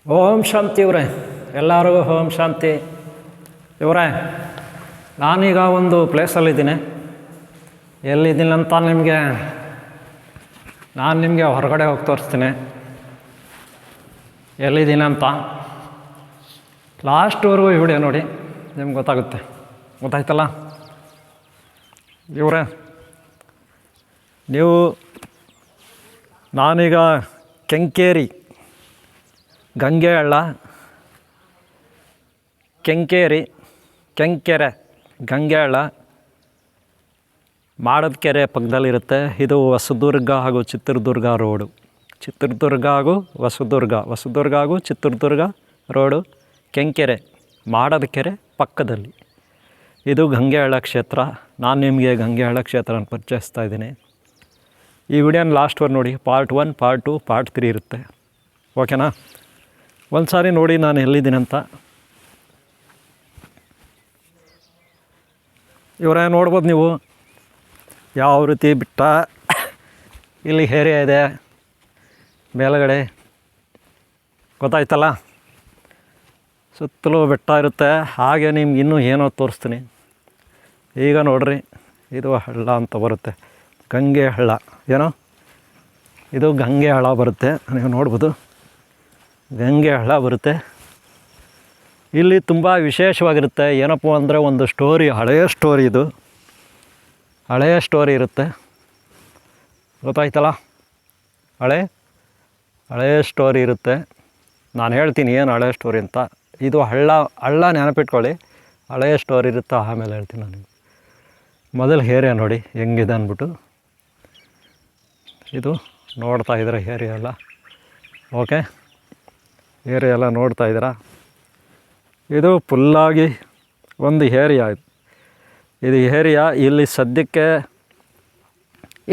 ಓಂ ಶಾಂತಿ ಇವರೇ, ಎಲ್ಲರಿಗೂ ಓಂ ಶಾಂತಿ ಇವರೇ. ನಾನೀಗ ಒಂದು ಪ್ಲೇಸಲ್ಲಿದ್ದೀನಿ. ಎಲ್ಲಿದ್ದೀನಿ ಅಂತ ನಾನು ನಿಮಗೆ ಹೊರಗಡೆ ಹೋಗಿ ತೋರಿಸ್ತೀನಿ ಎಲ್ಲಿದ್ದೀನಿ ಅಂತ. ಲಾಸ್ಟ್ವರೆಗೂ ಈ ವಿಡಿಯೋ ನೋಡಿ, ನಿಮ್ಗೆ ಗೊತ್ತಾಯ್ತಲ್ಲ ಇವರೇ. ನಾನೀಗ ಕೆಂಕೆರೆ ಗಂಗೆಹಳ್ಳ ಮಾಡದಕೆರೆ ಪಕ್ಕದಲ್ಲಿರುತ್ತೆ. ಇದು ಹೊಸದುರ್ಗ ಹಾಗೂ ಚಿತ್ರದುರ್ಗ ರೋಡು. ಚಿತ್ರದುರ್ಗ ಹಾಗೂ ಚಿತ್ರದುರ್ಗ ರೋಡು, ಕೆಂಕೆರೆ ಮಾಡದಕೆರೆ ಪಕ್ಕದಲ್ಲಿ. ಇದು ಗಂಗೆಹಳ್ಳ ಕ್ಷೇತ್ರ. ನಾನು ನಿಮಗೆ ಗಂಗೆಹಳ್ಳ ಕ್ಷೇತ್ರನ ಪರಿಚಯಿಸ್ತಾ ಇದ್ದೀನಿ. ಈ ವಿಡಿಯೋನ ಲಾಸ್ಟ್ವರೆಗೆ ನೋಡಿ. ಪಾರ್ಟ್ 1, ಪಾರ್ಟ್ 2, ಪಾರ್ಟ್ 3 ಇರುತ್ತೆ. ಓಕೆನಾ? ಒಂದು ಸಾರಿ ನೋಡಿ ನಾನು ಎಲ್ಲಿದ್ದೀನಿ ಅಂತ. ಇವರೇ ನೋಡ್ಬೋದು ನೀವು ಯಾವ ರೀತಿ ಬಿಟ್ಟ ಇಲ್ಲಿ ಏರಿಯಾ ಇದೆ ಮೇಲುಗಡೆ. ಗೊತ್ತಾಯ್ತಲ್ಲ? ಸುತ್ತಲೂ ಬೆಟ್ಟ ಇರುತ್ತೆ. ಹಾಗೆ ನಿಮ್ಗೆ ಇನ್ನೂ ಏನೋ ತೋರಿಸ್ತೀನಿ. ಈಗ ನೋಡ್ರಿ, ಇದು ಹಳ್ಳ ಅಂತ ಬರುತ್ತೆ, ಗಂಗೆ ಹಳ್ಳ. ಇದು ಗಂಗೆ ಹಳ್ಳ ಬರುತ್ತೆ. ನೀವು ನೋಡ್ಬೋದು, ಗಂಗೆ ಹಳ್ಳ ಬರುತ್ತೆ. ಇಲ್ಲಿ ತುಂಬ ವಿಶೇಷವಾಗಿರುತ್ತೆ. ಏನಪ್ಪ ಅಂದರೆ ಒಂದು ಸ್ಟೋರಿ, ಹಳೆಯ ಸ್ಟೋರಿ ಇರುತ್ತೆ. ಗೊತ್ತಾಯ್ತಲ್ಲ? ಹಳೆಯ ಸ್ಟೋರಿ ಇರುತ್ತೆ. ನಾನು ಹೇಳ್ತೀನಿ ಏನು ಹಳೆಯ ಸ್ಟೋರಿ ಅಂತ. ಇದು ಹಳ್ಳ ನೆನಪಿಟ್ಕೊಳ್ಳಿ. ಹಳೆಯ ಸ್ಟೋರಿ ಇರುತ್ತೆ, ಆಮೇಲೆ ಹೇಳ್ತೀನಿ ನಾನು. ಮೊದಲು ಏರಿಯಾ ನೋಡಿ ಹೆಂಗಿದೆ ಅಂದ್ಬಿಟ್ಟು. ಇದು ನೋಡ್ತಾ ಇದ್ದೀರಾ ಏರಿಯಾ ಎಲ್ಲ? ಓಕೆ, ಏರಿಯಾ ಎಲ್ಲ ನೋಡ್ತಾ ಇದ್ದೀರಾ? ಇದು ಫುಲ್ಲಾಗಿ ಒಂದು ಏರಿಯಾ. ಇದು ಏರಿಯಾ. ಇಲ್ಲಿ ಸದ್ಯಕ್ಕೆ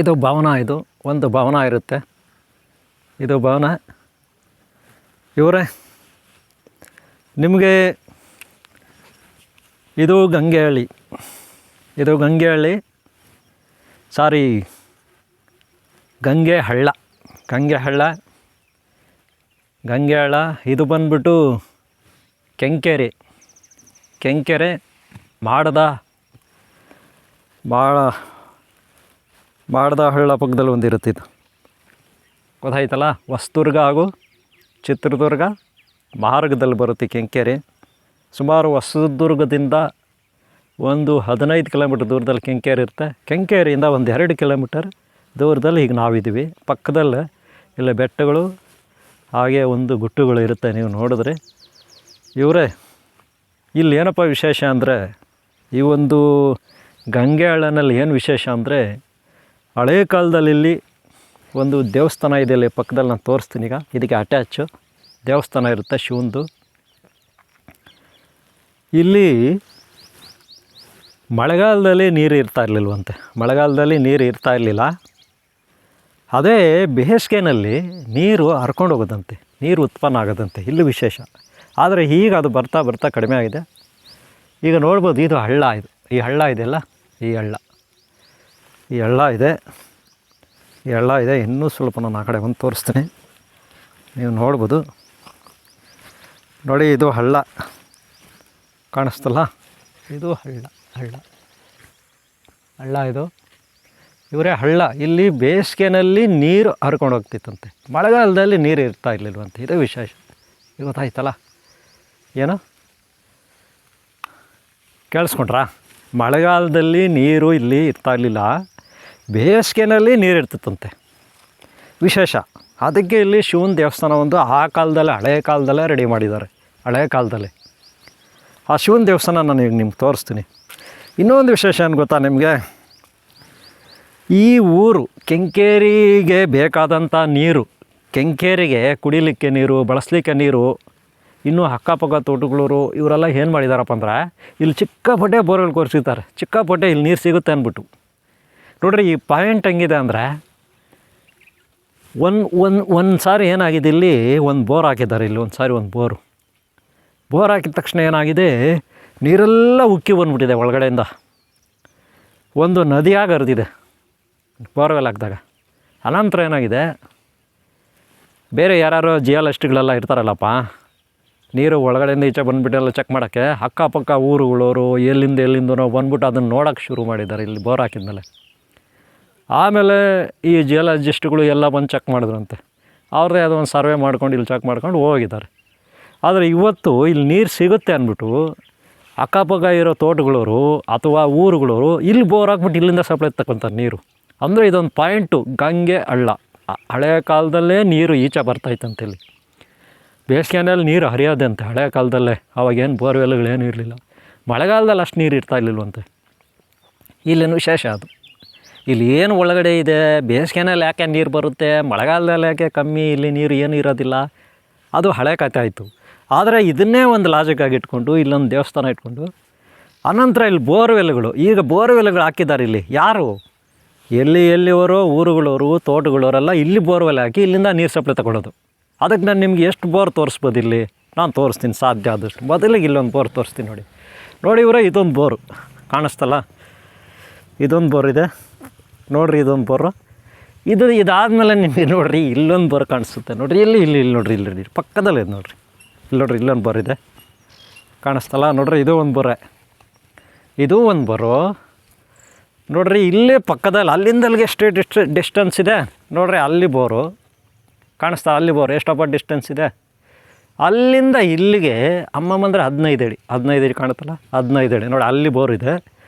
ಇದು ಭವನ, ಇದು ಒಂದು ಭವನ ಇರುತ್ತೆ. ಇದು ಭವನ. ಇವರೇ, ನಿಮಗೆ ಇದು ಗಂಗೆಹಳ್ಳಿ. ಗಂಗೆಹಳ್ಳ. ಇದು ಬಂದ್ಬಿಟ್ಟು ಕೆಂಕೆರೆ ಮಾಡದ ಹಳ್ಳ ಪಕ್ಕದಲ್ಲಿ ಒಂದಿರುತ್ತೆ. ಇದು ಗೊತ್ತಾಯ್ತಲ್ಲ? ಹೊಸದುರ್ಗ ಹಾಗೂ ಚಿತ್ರದುರ್ಗ ಮಾರ್ಗದಲ್ಲಿ ಬರುತ್ತೆ ಕೆಂಕೆರೆ. ಸುಮಾರು ಹೊಸದುರ್ಗದಿಂದ ಒಂದು 15 ಕಿಲೋಮೀಟ್ರ್ ದೂರದಲ್ಲಿ ಕೆಂಕೆರೆ ಇರುತ್ತೆ. ಕೆಂಕೆರೆಯಿಂದ ಒಂದು 2 ಕಿಲೋಮೀಟರ್ ದೂರದಲ್ಲಿ ಈಗ ನಾವಿದ್ದೀವಿ. ಪಕ್ಕದಲ್ಲೇ ಇಲ್ಲ ಬೆಟ್ಟಗಳು, ಹಾಗೆ ಒಂದು ಗುಟ್ಟುಗಳು ಇರುತ್ತೆ. ನೀವು ನೋಡಿದ್ರೆ ಇವರೇ, ಇಲ್ಲಿ ಏನಪ್ಪ ವಿಶೇಷ ಅಂದರೆ, ಈ ಒಂದು ಗಂಗೆಹಳ್ಳನಲ್ಲಿ ಏನು ವಿಶೇಷ ಅಂದರೆ, ಹಳೆಯ ಕಾಲದಲ್ಲಿ ಇಲ್ಲಿ ಒಂದು ದೇವಸ್ಥಾನ ಇದೆ. ಇಲ್ಲಿ ಪಕ್ಕದಲ್ಲಿ ನಾನು ತೋರಿಸ್ತೀನಿ. ಈಗ ಇದಕ್ಕೆ ಅಟ್ಯಾಚು ದೇವಸ್ಥಾನ ಇರುತ್ತೆ, ಶಿವಂದು. ಇಲ್ಲಿ ಮಳೆಗಾಲದಲ್ಲಿ ನೀರು ಇರ್ತಾ ಇರಲಿಲ್ಲ. ಅದೇ ಬೇಸಿಗೆನಲ್ಲಿ ನೀರು ಹರ್ಕೊಂಡು ಹೋಗೋದಂತೆ, ನೀರು ಉತ್ಪನ್ನ ಆಗೋದಂತೆ. ಇಲ್ಲಿ ವಿಶೇಷ. ಆದರೆ ಈಗ ಅದು ಬರ್ತಾ ಕಡಿಮೆ ಆಗಿದೆ. ಈಗ ನೋಡ್ಬೋದು, ಇದು ಹಳ್ಳ. ಈ ಹಳ್ಳ ಇದೆಯಲ್ಲ, ಈ ಹಳ್ಳ ಇದೆ. ಇನ್ನೂ ಸ್ವಲ್ಪ ನಾನು ಆ ಕಡೆ ಬಂದು ತೋರಿಸ್ತೀನಿ. ನೀವು ನೋಡ್ಬೋದು ನೋಡಿ, ಇದು ಹಳ್ಳ ಕಾಣಿಸ್ತಲ್ಲ? ಇದು ಹಳ್ಳ ಇದು. ಇವರೇ ಹಳ್ಳ. ಇಲ್ಲಿ ಬೇಸಿಗೆನಲ್ಲಿ ನೀರು ಹರ್ಕೊಂಡು ಹೋಗ್ತಿತ್ತಂತೆ, ಮಳೆಗಾಲದಲ್ಲಿ ನೀರು ಇರ್ತಾ ಇರಲಿಲ್ವಂತೆ. ಇದು ವಿಶೇಷ. ಗೊತ್ತಾಯ್ತಲ್ಲ? ಏನು ಕೇಳಿಸ್ಕೊಂಡ್ರಾ? ಮಳೆಗಾಲದಲ್ಲಿ ನೀರು ಇಲ್ಲಿ ಇರ್ತಾ ಇರಲಿಲ್ಲ, ಬೇಸಿಗೆನಲ್ಲಿ ನೀರು ಇರ್ತಿತ್ತಂತೆ. ವಿಶೇಷ. ಅದಕ್ಕೆ ಇಲ್ಲಿ ಶಿವನ ದೇವಸ್ಥಾನ ಒಂದು ಹಳೆಯ ಕಾಲದಲ್ಲೇ ರೆಡಿ ಮಾಡಿದ್ದಾರೆ. ಆ ಶಿವನ ದೇವಸ್ಥಾನ ನಾನು ಈಗ ನಿಮ್ಗೆ ತೋರಿಸ್ತೀನಿ. ಇನ್ನೊಂದು ವಿಶೇಷ ಏನು ಗೊತ್ತಾ ನಿಮಗೆ? ಈ ಊರು ಕೆಂಕೆರೆಗೆ ಬೇಕಾದಂಥ ನೀರು, ಕೆಂಕೆರೆಗೆ ಕುಡಿಲಿಕ್ಕೆ ನೀರು, ಬಳಸಲಿಕ್ಕೆ ನೀರು, ಇನ್ನೂ ಅಕ್ಕಪಕ್ಕ ತೋಟಗಳೂರು ಇವರೆಲ್ಲ ಏನು ಮಾಡಿದಾರಪ್ಪ ಅಂದ್ರೆ, ಇಲ್ಲಿ ಚಿಕ್ಕಪಟ್ಟೆ ಬೋರ್ವೆಲ್ ಕೊರೆಸಿರ್ತಾರೆ. ಚಿಕ್ಕಪಟ್ಟೆ ಇಲ್ಲಿ ನೀರು ಸಿಗುತ್ತೆ ಅಂದ್ಬಿಟ್ಟು. ನೋಡ್ರಿ, ಈ ಪಾಯಿಂಟ್ ಹೆಂಗಿದೆ ಅಂದರೆ, ಒಂದು ಸಾರಿ ಏನಾಗಿದೆ, ಇಲ್ಲಿ ಒಂದು ಬೋರ್ ಹಾಕಿದ್ದಾರೆ. ಇಲ್ಲಿ ಒಂದು ಬೋರ್ ಹಾಕಿದ ತಕ್ಷಣ ಏನಾಗಿದೆ, ನೀರೆಲ್ಲ ಉಕ್ಕಿ ಬಂದ್ಬಿಟ್ಟಿದೆ ಒಳಗಡೆಯಿಂದ. ಒಂದು ನದಿಯಾಗಿ ಹರಿದಿದೆ ಬೋರ್ವೆಲ್ ಹಾಕಿದಾಗ. ಅನಂತರ ಏನಾಗಿದೆ, ಬೇರೆ ಯಾರು ಜಿಯಾಲಜಿಸ್ಟ್ಗಳೆಲ್ಲ ಇರ್ತಾರಲ್ಲಪ್ಪ, ನೀರು ಒಳಗಡೆಯಿಂದ ಈಚೆ ಬಂದುಬಿಟ್ಟೆಲ್ಲ ಚೆಕ್ ಮಾಡೋಕ್ಕೆ ಅಕ್ಕಪಕ್ಕ ಊರುಗಳವರು ಎಲ್ಲಿಂದನೋ ಬಂದ್ಬಿಟ್ಟು ಅದನ್ನು ನೋಡೋಕ್ಕೆ ಶುರು ಮಾಡಿದ್ದಾರೆ ಇಲ್ಲಿ ಬೋರ್ ಹಾಕಿದ್ಮೇಲೆ. ಆಮೇಲೆ ಈ ಜಿಯಾಲಜಿಸ್ಟ್ಗಳು ಎಲ್ಲ ಬಂದು ಚೆಕ್ ಮಾಡಿದ್ರಂತೆ. ಅವ್ರದ್ದೇ ಯಾವುದೋ ಒಂದು ಸರ್ವೆ ಮಾಡ್ಕೊಂಡು ಇಲ್ಲಿ ಚೆಕ್ ಮಾಡ್ಕೊಂಡು ಹೋಗಿದ್ದಾರೆ. ಆದರೆ ಇವತ್ತು ಇಲ್ಲಿ ನೀರು ಸಿಗುತ್ತೆ ಅಂದ್ಬಿಟ್ಟು ಅಕ್ಕಪಕ್ಕ ಇರೋ ತೋಟಗಳವರು ಅಥವಾ ಊರುಗಳವರು ಇಲ್ಲಿ ಬೋರ್ ಹಾಕ್ಬಿಟ್ಟು ಇಲ್ಲಿಂದ ಸಪ್ಲೈ ತಗೊತಾರೆ ನೀರು. ಅಂದರೆ ಇದೊಂದು ಪಾಯಿಂಟು, ಗಂಗೆ ಹಳ್ಳ. ಹಳೆಯ ಕಾಲದಲ್ಲೇ ನೀರು ಈಚೆ ಬರ್ತಾಯಿತ್ತಂತೆ ಇಲ್ಲಿ. ಬೇಸಿಗೆನಲ್ಲಿ ನೀರು ಹರಿಯೋದಂತೆ ಹಳೆಯ ಕಾಲದಲ್ಲೇ. ಅವಾಗೇನು ಬೋರ್ವೆಲ್ಗಳೇನು ಇರಲಿಲ್ಲ. ಮಳೆಗಾಲದಲ್ಲಿ ಅಷ್ಟು ನೀರು ಇರ್ತಾ ಇರಲಿಲ್ವಂತೆ. ಇಲ್ಲೇನು ವಿಶೇಷ ಅದು. ಇಲ್ಲಿ ಏನು ಒಳಗಡೆ ಇದೆ, ಬೇಸಿಗೆನಲ್ಲಿ ಯಾಕೆ ನೀರು ಬರುತ್ತೆ, ಮಳೆಗಾಲದಲ್ಲಿ ಯಾಕೆ ಕಮ್ಮಿ, ಇಲ್ಲಿ ನೀರು ಏನು ಇರೋದಿಲ್ಲ, ಅದು ಹಳೆ ಕಥೆ ಆಯಿತು. ಆದರೆ ಇದನ್ನೇ ಒಂದು ಲಾಜಿಕ್ಕಾಗಿ ಇಟ್ಕೊಂಡು ಇಲ್ಲೊಂದು ದೇವಸ್ಥಾನ ಇಟ್ಕೊಂಡು ಅನಂತರ ಇಲ್ಲಿ ಬೋರ್ವೆಲ್ಗಳು, ಈಗ ಬೋರ್ವೆಲ್ಗಳು ಹಾಕಿದ್ದಾರೆ ಇಲ್ಲಿ. ಯಾರು ಎಲ್ಲಿಯವರೋ ಊರುಗಳವರು ತೋಟಗಳವರೆಲ್ಲ ಇಲ್ಲಿ ಬೋರ್ವೆಲ್ ಹಾಕಿ ಇಲ್ಲಿಂದ ನೀರು ಸಪ್ಲೈ ತಗೊಳ್ಳೋದು. ಅದಕ್ಕೆ ನಾನು ನಿಮ್ಗೆ ಎಷ್ಟು ಬೋರ್ ತೋರಿಸ್ಬೋದು ಇಲ್ಲಿ, ನಾನು ತೋರಿಸ್ತೀನಿ ಸಾಧ್ಯ ಆದಷ್ಟು. ಮೊದಲಿಗೆ ಇಲ್ಲೊಂದು ಬೋರ್ ತೋರಿಸ್ತೀನಿ ನೋಡಿ ಇವರೇ, ಇದೊಂದು ಬೋರು ಕಾಣಿಸ್ತಲ್ಲ, ಇದೊಂದು ಬೋರ್ ಇದೆ ನೋಡಿರಿ, ಇದೊಂದು ಬೋರು. ಇದಾದಮೇಲೆ ನಿಮಗೆ ನೋಡಿರಿ ಇಲ್ಲೊಂದು ಬೋರ್ ಕಾಣಿಸುತ್ತೆ ನೋಡಿರಿ, ಇಲ್ಲಿ ನೋಡಿರಿ, ಇಲ್ಲಿ ಪಕ್ಕದಲ್ಲೇ ಇದೆ ನೋಡಿರಿ, ಇಲ್ಲಿ ನೋಡಿರಿ, ಇಲ್ಲೊಂದು ಬೋರ್ ಇದೆ ಕಾಣಿಸ್ತಲ್ಲ ನೋಡಿರಿ, ಇದು ಒಂದು ಬೋರೆ, ಇದು ಒಂದು ಬೋರು ನೋಡಿರಿ. ಇಲ್ಲೇ ಪಕ್ಕದಲ್ಲಿ ಅಲ್ಲಿಂದ ಅಲ್ಲಿಗೆ ಎಷ್ಟು ಡಿಸ್ಟೆನ್ಸ್ ಇದೆ ನೋಡಿರಿ, ಅಲ್ಲಿ ಬೋರು ಕಾಣಿಸ್ತಾ, ಅಲ್ಲಿ ಬೋರ್ ಎಷ್ಟಪ್ಪ ಡಿಸ್ಟೆನ್ಸ್ ಇದೆ, ಅಲ್ಲಿಂದ ಇಲ್ಲಿಗೆ ಅಮ್ಮಮ್ಮಂದ್ರೆ 15 ಅಡಿ ಕಾಣುತ್ತಲ್ಲ, 15 ಅಡಿ ನೋಡಿ, ಅಲ್ಲಿ ಬೋರ್ ಇದೆ.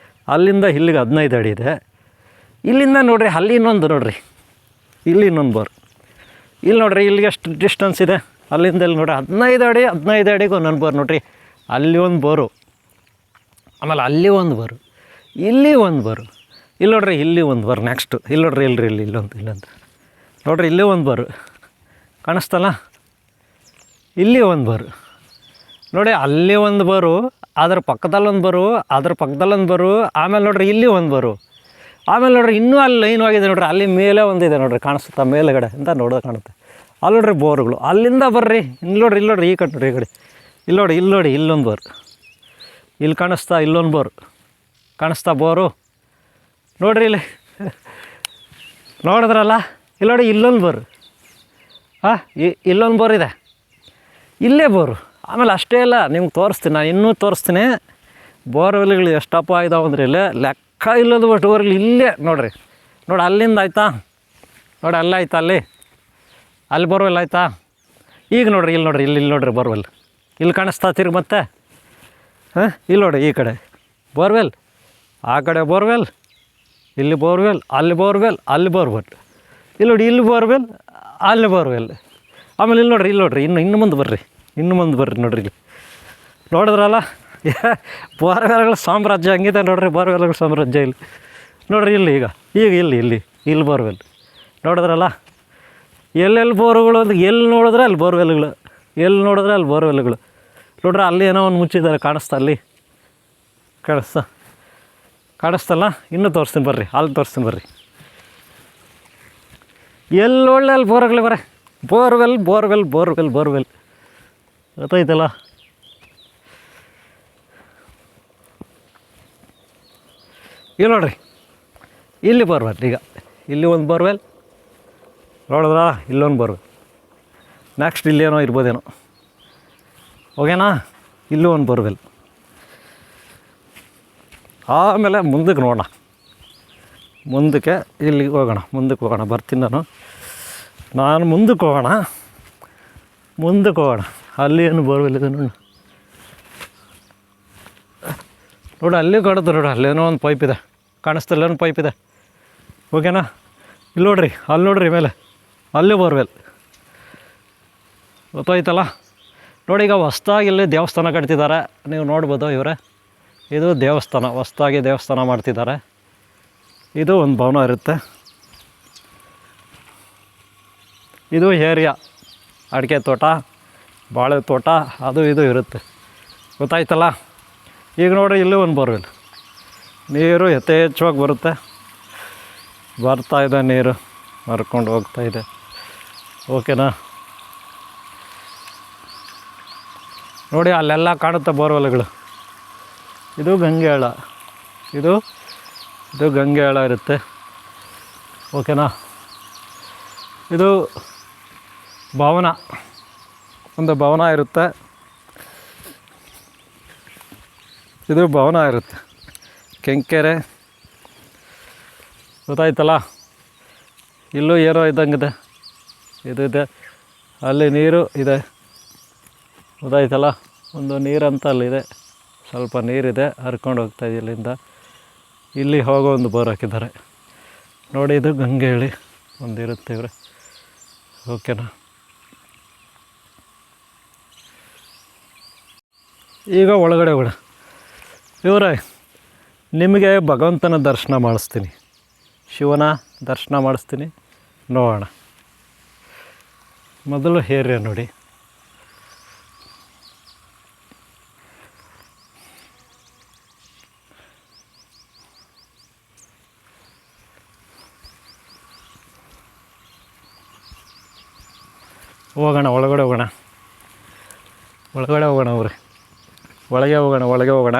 ಅಲ್ಲಿಂದ ಇಲ್ಲಿಗೆ 15 ಅಡಿ ಇದೆ. ಇಲ್ಲಿಂದ ನೋಡಿರಿ ಅಲ್ಲಿ ಇನ್ನೊಂದು ನೋಡಿರಿ, ಇಲ್ಲಿ ಇನ್ನೊಂದು ಬೋರ್, ಇಲ್ಲಿ ನೋಡಿರಿ ಇಲ್ಲಿಗೆ ಎಷ್ಟು ಡಿಸ್ಟೆನ್ಸ್ ಇದೆ, ಅಲ್ಲಿಂದ ಇಲ್ಲಿ ನೋಡಿರಿ 15 ಅಡಿಗೆ ಒಂದೊಂದು ಬೋರ್ ನೋಡಿರಿ. ಅಲ್ಲಿ ಒಂದು ಬೋರು, ಆಮೇಲೆ ಅಲ್ಲಿ ಒಂದು ಬೋರು, ಇಲ್ಲಿ ಒಂದು ಬೋರು, ಇಲ್ಲಿ ನೋಡಿರಿ ಇಲ್ಲಿ ಒಂದು ಬೋರ್, ನೆಕ್ಸ್ಟು ಇಲ್ಲಿ ನೋಡಿರಿ, ಇಲ್ಲೊಂದು ನೋಡಿರಿ, ಇಲ್ಲಿ ಒಂದು ಬೋರು ಕಾಣಿಸ್ತಲ್ಲ, ಇಲ್ಲಿ ಒಂದು ಬೋರು ನೋಡಿ, ಅಲ್ಲಿ ಒಂದು ಬೋರು, ಅದ್ರ ಪಕ್ಕದಲ್ಲೊಂದು ಬೋರು, ಅದ್ರ ಪಕ್ಕದಲ್ಲೊಂದು ಬೋರು, ಆಮೇಲೆ ನೋಡಿರಿ ಇಲ್ಲಿ ಒಂದು ಬೋರು, ಆಮೇಲೆ ನೋಡಿರಿ ಇನ್ನೂ ಅಲ್ಲಿ ಲೈನ್ ಆಗಿದೆ ನೋಡಿರಿ, ಅಲ್ಲಿ ಮೇಲೆ ಒಂದಿದೆ ನೋಡಿರಿ ಕಾಣಿಸುತ್ತಾ, ಮೇಲುಗಡೆ ಅಂತ ನೋಡೋದು ಕಾಣುತ್ತೆ. ಅಲ್ಲಿ ನೋಡಿರಿ ಬೋರ್ಗಳು, ಅಲ್ಲಿಂದ ಬರ್ರಿ, ಇಲ್ಲಿ ನೋಡಿರಿ ಈ ಕಡೆ ನೋಡಿರಿ, ಈ ಕಡೆ ಇಲ್ಲಿ ನೋಡಿ ಇಲ್ಲೊಂದು ಬೋರ್, ಇಲ್ಲಿ ಕಾಣಿಸ್ತಾ, ಇಲ್ಲೊಂದು ಬೋರ್ ಕಾಣಿಸ್ತಾ, ಬೋರು ನೋಡಿರಿ ಇಲ್ಲಿ ನೋಡಿದ್ರಲ್ಲ, ಇಲ್ಲಿ ನೋಡಿ ಇಲ್ಲೊಂದು ಬೋರು, ಇಲ್ಲೊಂದು ಬೋರ್ ಇದೆ, ಇಲ್ಲೇ ಬೋರು. ಆಮೇಲೆ ಅಷ್ಟೇ ಅಲ್ಲ, ನಿಮ್ಗೆ ತೋರಿಸ್ತೀನಿ, ನಾನು ಇನ್ನೂ ತೋರಿಸ್ತೀನಿ ಬೋರ್ವೆಲ್ಗಳು ಎಷ್ಟಪ್ಪ ಇದಾವೆ ಅಂದರೆ ಇಲ್ಲೇ ಲೆಕ್ಕ ಇಲ್ಲದ ಬೋರ್ವೆಲ್ ಇಲ್ಲೇ ನೋಡಿರಿ, ಅಲ್ಲಿಂದ ಆಯಿತಾ ನೋಡಿ, ಅಲ್ಲಾಯ್ತಾ, ಅಲ್ಲಿ ಬೋರ್ವೆಲ್ ಆಯಿತಾ. ಈಗ ನೋಡಿರಿ, ಇಲ್ಲಿ ನೋಡಿರಿ ಬೋರ್ವೆಲ್, ಇಲ್ಲಿ ಕಾಣಿಸ್ತಾ ತಿರ್ಗಿ ಮತ್ತೆ, ಇಲ್ಲಿ ನೋಡಿ ಈ ಕಡೆ ಬೋರ್ವೆಲ್, ಆ ಕಡೆ ಬೋರ್ವೆಲ್, ಇಲ್ಲಿ ಬೋರ್ವೆಲ್, ಅಲ್ಲಿ ಬೋರ್ವೆಲ್, ಅಲ್ಲಿ ಬೋರ್ವೆಲ್, ಇಲ್ಲಿ ನೋಡಿ ಇಲ್ಲಿ ಬೋರ್ವೆಲ್, ಅಲ್ಲಿ ಬೋರ್ವೆಲ್. ಆಮೇಲೆ ಇಲ್ಲಿ ನೋಡಿರಿ ಇನ್ನು ಮುಂದೆ ಬರ್ರಿ, ನೋಡಿರಿ ಇಲ್ಲಿ ನೋಡಿದ್ರಲ್ಲ ಬೋರ್ವೆಲ್ಗಳ ಸಾಮ್ರಾಜ್ಯ ಹಂಗಿದೆ ನೋಡಿರಿ, ಬೋರ್ವೆಲ್ಗಳ ಸಾಮ್ರಾಜ್ಯ ಇಲ್ಲಿ ನೋಡಿರಿ. ಇಲ್ಲಿ ಬೋರ್ವೆಲ್ ನೋಡಿದ್ರಲ್ಲ, ಎಲ್ಲೆಲ್ಲಿ ಬೋರ್ಗಳು ಅಂತ ಎಲ್ಲಿ ನೋಡಿದ್ರೆ ಅಲ್ಲಿ ಬೋರ್ವೆಲ್ಗಳು, ನೋಡ್ರಿ ಅಲ್ಲಿ ಏನೋ ಒಂದು ಮುಚ್ಚಿದ್ದಾರೆ ಕಾಣಿಸ್ತಾ, ಅಲ್ಲಿ ಕಾಣಿಸ್ತಲ್ಲ. ಇನ್ನೂ ತೋರಿಸ್ತೀನಿ ಬರ್ರಿ, ಅಲ್ಲಿ ತೋರಿಸ್ತೀನಿ ಬರ್ರಿ, ಎಲ್ಲೊಳ್ಳೆ ಅಲ್ಲಿ ಬೋರ್ಗಳು ಬರ, ಬೋರ್ವೆಲ್ ಗೊತ್ತಾಯ್ತಲ್ಲ. ಇಲ್ಲಿ ನೋಡಿರಿ, ಇಲ್ಲಿ ಬೋರ್ವೆಲ್, ಈಗ ಇಲ್ಲಿ ಒಂದು ಬೋರ್ವೆಲ್ ನೋಡಿದ್ರಾ, ಇಲ್ಲೊಂದು ಬೋರ್ವೆಲ್, ನೆಕ್ಸ್ಟ್ ಇಲ್ಲೇನೋ ಇರ್ಬೋದೇನೋ, ಓಕೆನಾ, ಇಲ್ಲೂ ಒಂದು ಬೋರ್ವೆಲ್. ಆಮೇಲೆ ಮುಂದಕ್ಕೆ ನೋಡೋಣ, ಇಲ್ಲಿಗೆ ಹೋಗೋಣ, ಬರ್ತೀನಿ ನಾನು ಮುಂದಕ್ಕೆ ಹೋಗೋಣ, ಅಲ್ಲಿ ಏನು ಬೋರ್ವೆಲ್ ಇದೆ ನೋಡಿ, ಅಲ್ಲಿ ಕಾಣುತ್ತೆ ನೋಡಿ, ಅಲ್ಲೇನೋ ಒಂದು ಪೈಪ್ ಇದೆ ಕಾಣಿಸ್ತಲ್ಲ, ಒಂದು ಪೈಪ್ ಇದೆ, ಓಕೆನಾ. ಅಲ್ಲಿ ನೋಡ್ರಿ ಮೇಲೆ, ಅಲ್ಲಿ ಬೋರ್ವೆಲ್ ಗೊತ್ತಾಯ್ತಲ್ಲ. ನೋಡಿ, ಈಗ ಹೊಸ್ದಾಗಿ ಇಲ್ಲಿ ದೇವಸ್ಥಾನ ಕಟ್ತಿದ್ದಾರೆ, ನೀವು ನೋಡ್ಬೋದು ಇವರೇ, ಇದು ದೇವಸ್ಥಾನ, ಹೊಸ್ದಾಗಿ ದೇವಸ್ಥಾನ ಮಾಡ್ತಿದ್ದಾರೆ. ಇದು ಒಂದು ಭವನ ಇರುತ್ತೆ, ಇದು ಏರಿಯಾ, ಅಡಿಕೆ ತೋಟ, ಬಾಳೆ ತೋಟ, ಅದು ಇದು ಇರುತ್ತೆ, ಗೊತ್ತಾಯ್ತಲ್ಲ. ಈಗ ನೋಡಿರಿ, ಇಲ್ಲೂ ಒಂದು ಬೋರ್ವೆಲ್, ನೀರು ಯಥೇಚ್ಛವಾಗಿ ಬರ್ತಾ ಇದೆ, ನೀರು ಹರ್ಕೊಂಡು ಹೋಗ್ತಾ ಇದೆ, ಓಕೆನಾ. ನೋಡಿ, ಅಲ್ಲೆಲ್ಲ ಕಾಣುತ್ತೆ ಬೋರ್ವೆಲ್ಗಳು. ಇದು ಗಂಗೆ ಹಳ್ಳ, ಇದು ಗಂಗೆ ಹಳ್ಳ ಇರುತ್ತೆ, ಓಕೆನಾ. ಇದು ಭವನ, ಒಂದು ಭವನ ಇರುತ್ತೆ. ಇದು ಭವನ ಇರುತ್ತೆ. ಕೆಂಕೆರೆ ಗೊತ್ತಾಯ್ತಲ್ಲ. ಇಲ್ಲೂ ಏನೋ ಇದ್ದಂಗಿದೆ, ಇದು ಇದೆ, ಅಲ್ಲಿ ನೀರು ಇದೆ ಗೊತ್ತಾಯ್ತಲ್ಲ. ಒಂದು ನೀರಂತ ಅಲ್ಲಿದೆ, ಸ್ವಲ್ಪ ನೀರಿದೆ, ಹರ್ಕೊಂಡು ಹೋಗ್ತಾಯಿದೆ ಇಲ್ಲಿಂದ. ಇಲ್ಲಿ ಹೋಗೋ ಒಂದು ಬೋರ್ ಹಾಕಿದ್ದಾರೆ ನೋಡಿ. ಇದು ಗಂಗೆಹಳ್ಳಿ ಒಂದಿರುತ್ತೆ ಇವ್ರೆ. ಓಕೆನಾ. ಈಗ ಒಳಗಡೆ ಹೋಗೋಣ ಇವರೇ. ನಿಮಗೆ ಭಗವಂತನ ದರ್ಶನ ಮಾಡಿಸ್ತೀನಿ, ಶಿವನ ದರ್ಶನ ಮಾಡಿಸ್ತೀನಿ, ನೋಡೋಣ. ಮೊದಲು ಏರಿಯಾ ನೋಡಿ. ಹೋಗೋಣ ಒಳಗಡೆ ಹೋಗೋಣ, ಒಳಗಡೆ ಹೋಗೋಣ ಅವ್ರೆ. ಒಳಗೆ ಹೋಗೋಣ, ಒಳಗೆ ಹೋಗೋಣ.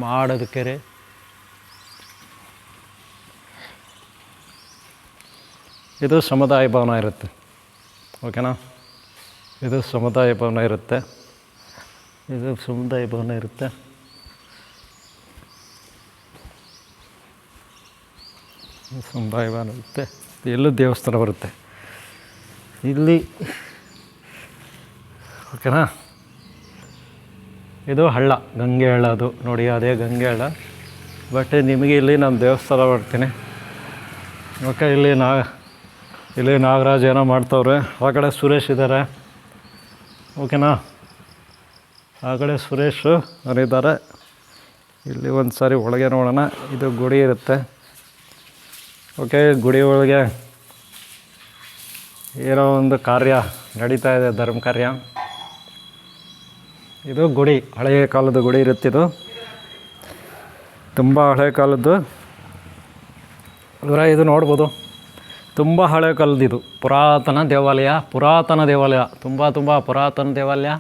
ಮಾಡದ ಕೆರೆ, ಇದು ಸಮುದಾಯ ಭವನ ಇರುತ್ತೆ. ಓಕೆನಾ. ಇದು ಸಮುದಾಯ ಭವನ ಇರುತ್ತೆ, ಇದು ಸಮುದಾಯ ಭವನ ಇರುತ್ತೆ. ಸಮುದಾಯ ಭವನ ಇರುತ್ತೆ. ಎಲ್ಲೂ ದೇವಸ್ಥಾನ ಬರುತ್ತೆ ಇಲ್ಲಿ. ಓಕೆನಾ. ಇದು ಹಳ್ಳ, ಗಂಗೆ ಹಳ್ಳ. ಅದು ನೋಡಿ, ಅದೇ ಗಂಗೆ ಹಳ್ಳ. ಬಟ್ ನಿಮಗೆ ಇಲ್ಲಿ ನಾನು ದೇವಸ್ಥಾನ ಮಾಡ್ತೀನಿ. ಓಕೆ. ಇಲ್ಲಿ ನಾಗರಾಜ್ ಏನೋ ಮಾಡ್ತವ್ರೆ. ಆ ಕಡೆ ಸುರೇಶ್ ಇದ್ದಾರೆ. ಓಕೆನಾ. ಆ ಕಡೆ ಸುರೇಶು ಅವರಿದ್ದಾರೆ. ಇಲ್ಲಿ ಒಂದು ಸಾರಿ ಒಳಗೆ ನೋಡೋಣ. ಇದು ಗುಡಿ ಇರುತ್ತೆ. ಓಕೆ. ಗುಡಿ ಒಳಗೆ ಏನೋ ಒಂದು ಕಾರ್ಯ ನಡೀತಾ ಇದೆ, ಧರ್ಮ ಕಾರ್ಯ. ಇದು ಗುಡಿ, ಹಳೆಯ ಕಾಲದ ಗುಡಿ ಇರುತ್ತಿದ್ದು, ತುಂಬ ಹಳೆಯ ಕಾಲದ್ದು ಇವರ. ಇದು ನೋಡ್ಬೋದು, ತುಂಬ ಹಳೆಯ ಕಾಲದ್ದು. ಪುರಾತನ ದೇವಾಲಯ, ತುಂಬ ಪುರಾತನ ದೇವಾಲಯ.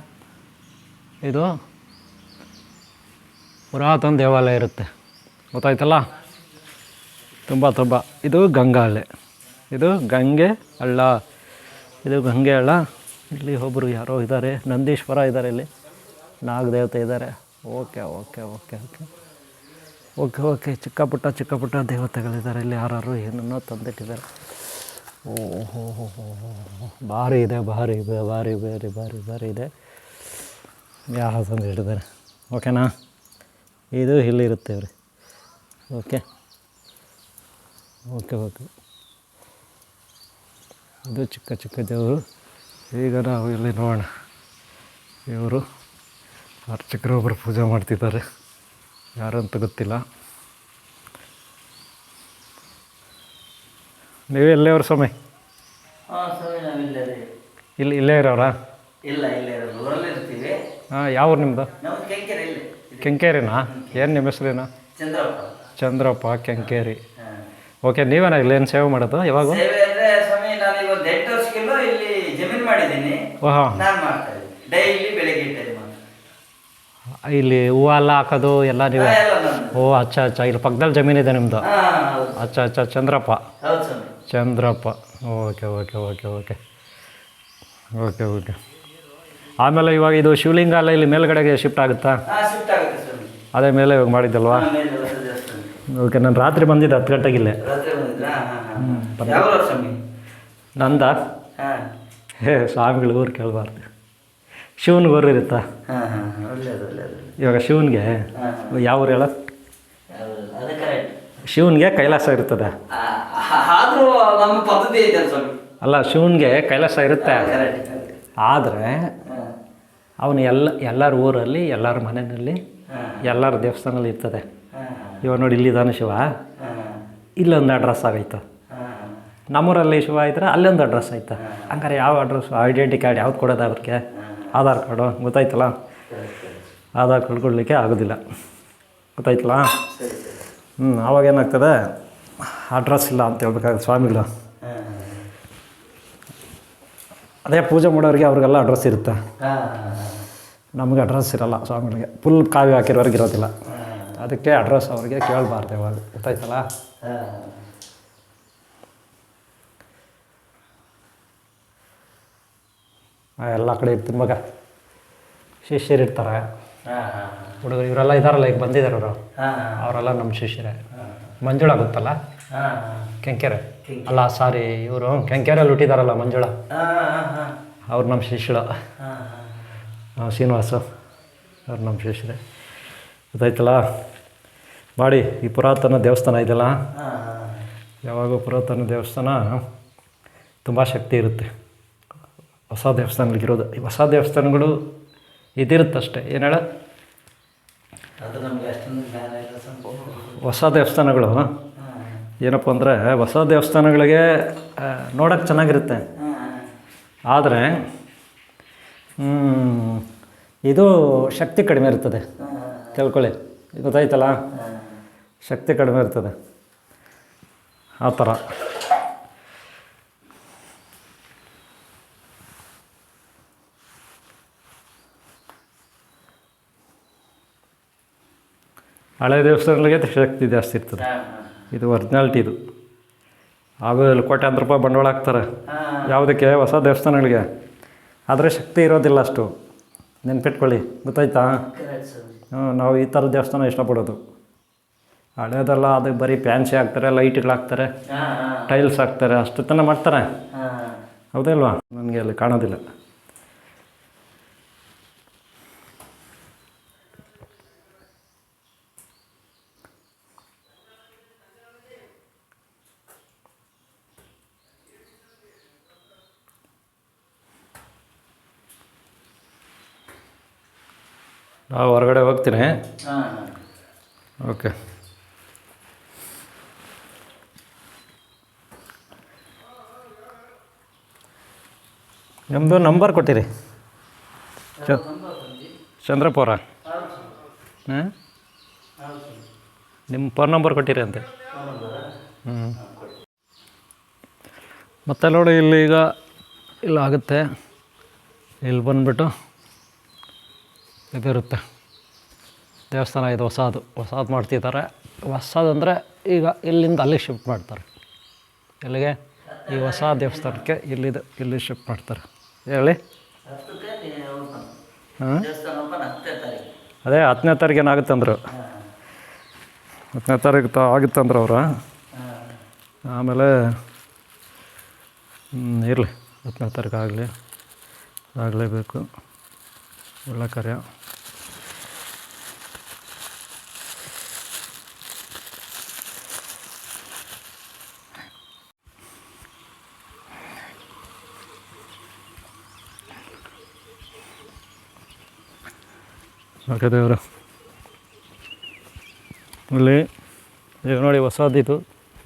ಇದು ಪುರಾತನ ದೇವಾಲಯ ಇರುತ್ತೆ ಗೊತ್ತಾಯ್ತಲ್ಲ. ತುಂಬ ಇದು ಗಂಗಾ ಹಳ್ಳಿ, ಇದು ಗಂಗೆ ಹಳ್ಳ, ಇದು ಗಂಗೆ ಹಳ್ಳ. ಇಲ್ಲಿ ಒಬ್ಬರು ಯಾರೋ ಇದ್ದಾರೆ, ನಂದೀಶ್ವರ ಇದ್ದಾರೆ, ಇಲ್ಲಿ ನಾಗದೇವತೆ ಇದ್ದಾರೆ. Okay okay okay okay okay okay ಚಿಕ್ಕ ಪುಟ್ಟ ದೇವತೆಗಳಿದ್ದಾರೆ. ಇಲ್ಲಿ ಯಾರು ಏನನ್ನೋ ತಂದಿಟ್ಟಿದ್ದಾರೆ. ಓಹೋ ಹೋ ಹೋ ಹೋ, ಭಾರಿ ಇದೆ, ಭಾರಿ ಇದೆ. ಯಾರು ತಂದಿಟ್ಟಿದ್ದಾರೆ. ಓಕೆನಾ. ಇದು ಇಲ್ಲಿರುತ್ತೆ ಇವ್ರಿ. Okay okay okay. ಇದು ಚಿಕ್ಕ ದೇವರು. ಈಗ ನಾವು ಇಲ್ಲಿ ನೋಡೋಣ. ಇವರು ಅರ್ಚಕರು ಒಬ್ಬರು ಪೂಜೆ ಮಾಡ್ತಿದ್ದಾರೆ, ಯಾರಂತ ಗೊತ್ತಿಲ್ಲ. ನೀವು ಎಲ್ಲೇ ಅವ್ರ ಸ್ವಾಮಿ? ಇಲ್ಲೇ ಇರೋರಾ? ಹಾಂ. ಯಾವ ಊರು ನಿಮ್ಮದು? ಕೆಂಕೇರಿನಾ? ಏನು ನಿಮ್ಮ ಹೆಸರೇನಾ? ಚಂದ್ರಪ್ಪ, ಕೆಂಕೇರಿ. ಓಕೆ. ನೀವೇನಾ ಇಲ್ಲೇನು ಸೇವೆ ಮಾಡೋದು? ಯಾವಾಗ? ಇಲ್ಲಿ ಹೂವು ಎಲ್ಲ ಹಾಕೋದು ಎಲ್ಲ ನೀವೇ? ಓ ಅಚ್ಚ. ಇಲ್ಲಿ ಪಕ್ಕದಲ್ಲಿ ಜಮೀನಿದೆ ನಿಮ್ಮದು? ಅಚ್ಚ. Chandrappa. Okay okay okay okay okay okay. ಆಮೇಲೆ ಇವಾಗ ಇದು ಶಿವಲಿಂಗ ಎಲ್ಲ ಇಲ್ಲಿ ಮೇಲ್ಗಡೆಗೆ ಶಿಫ್ಟ್ ಆಗುತ್ತಾ? ಅದೇ ಮೇಲೆ ಇವಾಗ ಮಾಡಿದ್ದಲ್ವಾ? ಓಕೆ. ನಾನು ರಾತ್ರಿ ಬಂದಿದ್ದೆ 10 ಗಂಟೆಗೆ ಇಲ್ಲೇ. ನಂದ ಸ್ವಾಮಿಗಳು ಊರು ಕೇಳಬಾರ್ದು. ಶಿವನಿಗೆ ಊರು ಇರುತ್ತಾ? ಇವಾಗ ಶಿವನಿಗೆ ಯಾವ ಊರು ಹೇಳ? ಶಿವನಿಗೆ ಕೈಲಾಸ ಇರ್ತದೆ. ಅಲ್ಲ, ಶಿವನಿಗೆ ಕೈಲಾಸ ಇರುತ್ತೆ. ಆದರೆ ಅವನು ಎಲ್ಲರ ಊರಲ್ಲಿ, ಎಲ್ಲರ ಮನೆಯಲ್ಲಿ, ಎಲ್ಲರ ದೇವಸ್ಥಾನದಲ್ಲಿ ಇರ್ತದೆ. ಇವಾಗ ನೋಡಿ, ಇಲ್ಲಿದ್ದಾನೆ ಶಿವ, ಇಲ್ಲೊಂದು ಅಡ್ರೆಸ್ ಆಗೈತೆ. ನಮ್ಮೂರಲ್ಲಿ ಶಿವ ಇದ್ರೆ ಅಲ್ಲೊಂದು ಅಡ್ರೆಸ್ ಐತೆ. ಹಂಗಾರೆ ಯಾವ ಅಡ್ರೆಸ್, ಐಡೆಂಟಿ ಕಾರ್ಡ್ ಯಾವ್ದು ಕೊಡೋದು ಅವ್ರಿಗೆ? ಆಧಾರ್ ಕಾರ್ಡು. ಗೊತ್ತಾಯ್ತಲ್ಲ. ಆಧಾರ್ ಕಾರ್ಡ್ ಕೊಡಲಿಕ್ಕೆ ಆಗೋದಿಲ್ಲ. ಗೊತ್ತಾಯ್ತಲ್ಲ. ಆವಾಗ ಏನಾಗ್ತದೆ, ಅಡ್ರೆಸ್ ಇಲ್ಲ ಅಂತ ಹೇಳ್ಬೇಕಾಗುತ್ತೆ ಸ್ವಾಮಿಗಳು. ಅದೇ ಪೂಜೆ ಮಾಡೋರಿಗೆ ಅವ್ರಿಗೆಲ್ಲ ಅಡ್ರೆಸ್ ಇರುತ್ತೆ, ನಮಗೆ ಅಡ್ರೆಸ್ ಇರೋಲ್ಲ. ಸ್ವಾಮಿಗಳಿಗೆ ಫುಲ್ ಕಾವಿ ಹಾಕಿರೋರಿಗೆ ಇರೋದಿಲ್ಲ. ಅದಕ್ಕೆ ಅಡ್ರೆಸ್ ಅವ್ರಿಗೆ ಕೇಳಬಾರ್ದು ಯಾವಾಗ. ಗೊತ್ತಾಯ್ತಲ್ಲ. ಎಲ್ಲ ಕಡೆ ಇರ್ತೀನಿ ಮಗ. ಶಿಷ್ಯರು ಇರ್ತಾರೆ, ಹಾಂ ಹಾಂ ಹುಡುಗರು ಇವರೆಲ್ಲ ಇದ್ದಾರಲ್ಲ, ಈಗ ಬಂದಿದ್ದಾರೆ ಅವರು, ಹಾಂ ಅವರೆಲ್ಲ ನಮ್ಮ ಶಿಷ್ಯರೇ. ಮಂಜುಳ ಗೊತ್ತಲ್ಲ, ಹಾಂ ಕೆಂಕೆರೆ ಅಲ್ಲ ಸಾರಿ, ಇವರು ಕೆಂಕೆರೆಯಲ್ಲಿ ಹುಟ್ಟಿದಾರಲ್ಲ ಮಂಜುಳ, ಹಾಂ ಹಾಂ ಅವ್ರು ನಮ್ಮ ಶಿಷ್ಯಳು. ಹಾಂ ಶ್ರೀನಿವಾಸು ಅವ್ರು ನಮ್ಮ ಶಿಷ್ಯರೇ. ಗೊತ್ತಾಯ್ತಲ್ಲ. ಮಾಡಿ ಈ ಪುರಾತನ ದೇವಸ್ಥಾನ ಇದೆಯಲ್ಲ, ಹಾಂ ಯಾವಾಗೂ ಪುರಾತನ ದೇವಸ್ಥಾನ ತುಂಬ ಶಕ್ತಿ ಇರುತ್ತೆ. ಹೊಸ ದೇವಸ್ಥಾನಗಳಿಗಿರೋದು, ಈ ಹೊಸ ದೇವಸ್ಥಾನಗಳು ಇದಿರುತ್ತಷ್ಟೇ. ಏನು ಹೇಳ, ಅದು ನಮಗೆ ಅಷ್ಟೊಂದು ಜ್ಞಾನ ಇಲ್ಲ ಸಂಭವ. ಹೊಸ ದೇವಸ್ಥಾನಗಳು ಹಾಂ ಏನಪ್ಪ ಅಂದರೆ, ಹೊಸ ದೇವಸ್ಥಾನಗಳಿಗೆ ನೋಡೋಕ್ಕೆ ಚೆನ್ನಾಗಿರುತ್ತೆ, ಹಾಂ ಆದರೆ ಇದು ಶಕ್ತಿ ಕಡಿಮೆ ಇರ್ತದೆ. ತಿಳ್ಕೊಳ್ಳಿ, ಗೊತ್ತಾಯ್ತಲ್ಲ, ಶಕ್ತಿ ಕಡಿಮೆ ಇರ್ತದೆ ಆ ಥರ. ಹಳೆ ದೇವಸ್ಥಾನಗಳಿಗೆ ಶಕ್ತಿ ಜಾಸ್ತಿ ಇರ್ತದೆ. ಇದು ಒರಿಜಿನಾಲಿಟಿ. ಇದು ಆಮೇಲೆ ಕೋಟ್ಯಾಂತರ ರೂಪಾಯಿ ಬಂಡವಾಳ ಹಾಕ್ತಾರೆ ಯಾವುದಕ್ಕೆ, ಹೊಸ ದೇವಸ್ಥಾನಗಳಿಗೆ. ಆದರೆ ಶಕ್ತಿ ಇರೋದಿಲ್ಲ ಅಷ್ಟು, ನೆನ್ಪಿಟ್ಕೊಳ್ಳಿ. ಗೊತ್ತಾಯ್ತಾ? ನಾವು ಈ ಥರ ದೇವಸ್ಥಾನ ಇಷ್ಟಪಡೋದು. ಹಳೇದೆಲ್ಲ ಅದಕ್ಕೆ ಬರೀ ಫ್ಯಾನ್ಸಿ ಹಾಕ್ತಾರೆ, ಲೈಟ್ಗಳು ಹಾಕ್ತಾರೆ, ಟೈಲ್ಸ್ ಹಾಕ್ತಾರೆ, ಅಷ್ಟು ತನ ಮಾಡ್ತಾರೆ. ಹೌದಲ್ವಾ? ನನಗೆ ಅಲ್ಲಿ ಕಾಣೋದಿಲ್ಲ. ನಾವು ಹೊರಗಡೆ ಹೋಗ್ತೀನಿ. ಓಕೆ. ನಿಮ್ಮದು ನಂಬರ್ ಕೊಟ್ಟಿರಿ, ಚಂದ್ರಪುರ. ಹಾಂ, ನಿಮ್ಮ ಫೋನ್ ನಂಬರ್ ಕೊಟ್ಟಿರಿ ಅಂತೆ. ಮತ್ತೆ ನೋಡಿ, ಇಲ್ಲಿ ಈಗ ಇಲ್ಲಾಗುತ್ತೆ, ಇಲ್ಲಿ ಬಂದುಬಿಟ್ಟು ಇದಿರುತ್ತೆ ದೇವಸ್ಥಾನ. ಇದು ಹೊಸದು ಮಾಡ್ತಿದ್ದಾರೆ. ಹೊಸದಂದರೆ ಈಗ ಇಲ್ಲಿಂದ ಅಲ್ಲಿಗೆ ಶಿಫ್ಟ್ ಮಾಡ್ತಾರೆ. ಎಲ್ಲಿಗೆ? ಈ ಹೊಸ ದೇವಸ್ಥಾನಕ್ಕೆ ಇಲ್ಲಿ ಶಿಫ್ಟ್ ಮಾಡ್ತಾರೆ. ಹೇಳಿ. ಹಾಂ, ಅದೇ 10ನೇ ತಾರೀಕು ಏನಾಗುತ್ತೆ ಅಂದರು. 10ನೇ ತಾರೀಕು ಆಗುತ್ತಂದ್ರೆ ಅವರು. ಆಮೇಲೆ ಇರಲಿ, 10ನೇ ತಾರೀಕು ಆಗಲೇಬೇಕು. ಒಳ್ಳೆ ಕಾರ್ಯ. ಓಕೆ ದೇವರು. ಇಲ್ಲಿ ಈಗ ನೋಡಿ, ಹೊಸದಿದು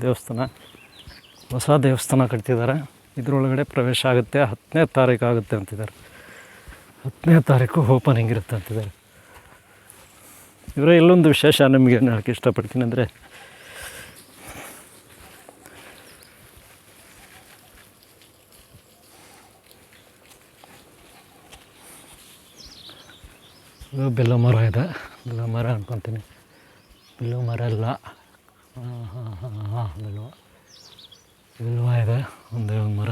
ದೇವಸ್ಥಾನ, ಹೊಸ ದೇವಸ್ಥಾನ ಕಟ್ತಿದ್ದಾರೆ. ಇದರೊಳಗಡೆ ಪ್ರವೇಶ ಆಗುತ್ತೆ. 10ನೇ ತಾರೀಕು ಆಗುತ್ತೆ ಅಂತಿದ್ದಾರೆ. 10ನೇ ತಾರೀಕು ಓಪನಿಂಗ್ ಇರುತ್ತೆ ಅಂತಿದ್ದಾರೆ. ಇವರೇ ಇಲ್ಲೊಂದು ವಿಶೇಷ ನಿಮಗೆ ಏನು ಹೇಳೋಕ್ಕೆ ಇಷ್ಟಪಡ್ತೀನಿ ಅಂದರೆ, ಇದು ಬೆಲ್ಲ ಮರ ಇದೆ. ಬೆಲ್ಲ ಮರ ಅನ್ಕೊತೀನಿ. ಬೆಲ್ಲ ಮರ ಅಲ್ಲ, ಬೆಲ್ವ ಇದೆ, ಒಂದು ಮರ.